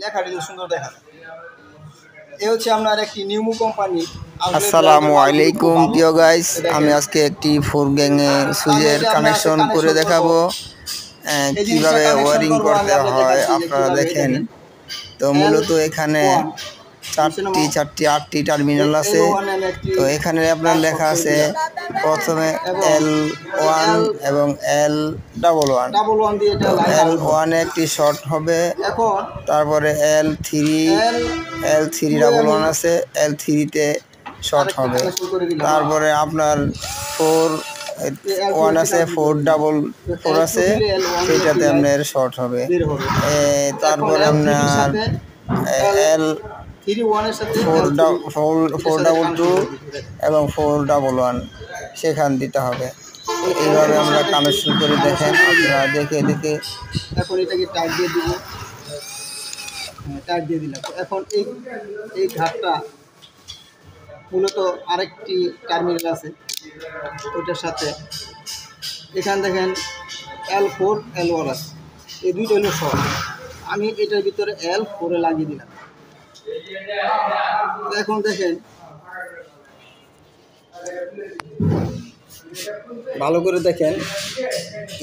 লেখাটা সুন্দর দেখা যায়। এ হচ্ছে আপনার একটি নিউমো কোম্পানি। আসসালামু আলাইকুম প্রিয় গাইস, আমি আজকে একটি 4 গ্যাংয়ে সুইচের কানেকশন করে দেখাবো কিভাবে ওয়্যারিং করতে হয়। আপনারা দেখেন, তো মূলত এখানে চারটি 8টি টার্মিনাল আছে। তো এখানে আপনার লেখা আছে প্রথমে L1 এবং L11। L1 একটি শর্ট হবে, তারপরে L311 আছে, L3-তে শর্ট হবে। তারপরে আপনার 4-1 আছে, 4-4 আছে, সেইটাতে আপনার শর্ট হবে। তারপরে আপনার L422 এবং 411 সেখান দিতে হবে। এইভাবে আমরা কানেকশন করে দেখেন, আপনারা দেখে এখন এটাকে টাইট দিয়ে দিব। টাইট দিয়ে দিলাম। এখন এই ঘাটটা মূলত আরেকটি টার্মিনাল আছে, ওইটার সাথে এখানে দেখেন L4 L1 আছে, এই দুইটা হলো শর্ট। আমি এটার ভিতরে L4 লাগিয়ে দিলাম। এখন দেখেন ভালো করে দেখেন,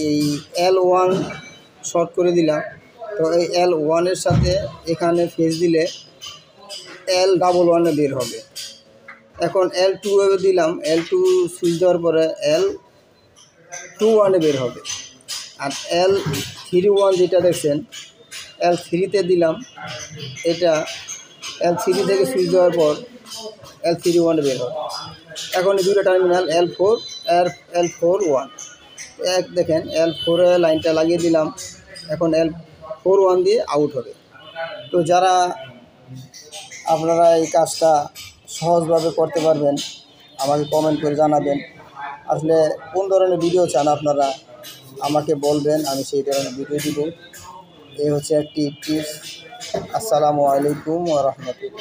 এই L1 শর্ট করে দিলাম। তো এই L1-এর সাথে এখানে ফেজ দিলে L11 বের হবে। এখন L2 দিলাম, L2 সুইচ দেওয়ার পরে L21 বের হবে। আর L31 যেটা দেখছেন, L3-তে দিলাম, এটা L3 থেকে সুইচ দেওয়ার পর L31 বের হবে। এখন এই দুটো টার্মিনাল L41 দেখেন, L4 লাইনটা লাগিয়ে দিলাম। এখন L41 দিয়ে আউট হবে। তো যারা আপনারা এই কাজটা সহজভাবে করতে পারবেন, আমাকে কমেন্ট করে জানাবেন। আসলে কোন ধরনের ভিডিও চান আপনারা আমাকে বলবেন, আমি সেই ধরনের ভিডিও দিব। এই হচ্ছে একটি টিপস। আসসালামু আলাইকুম ওয়া রাহমাতুল্লাহ।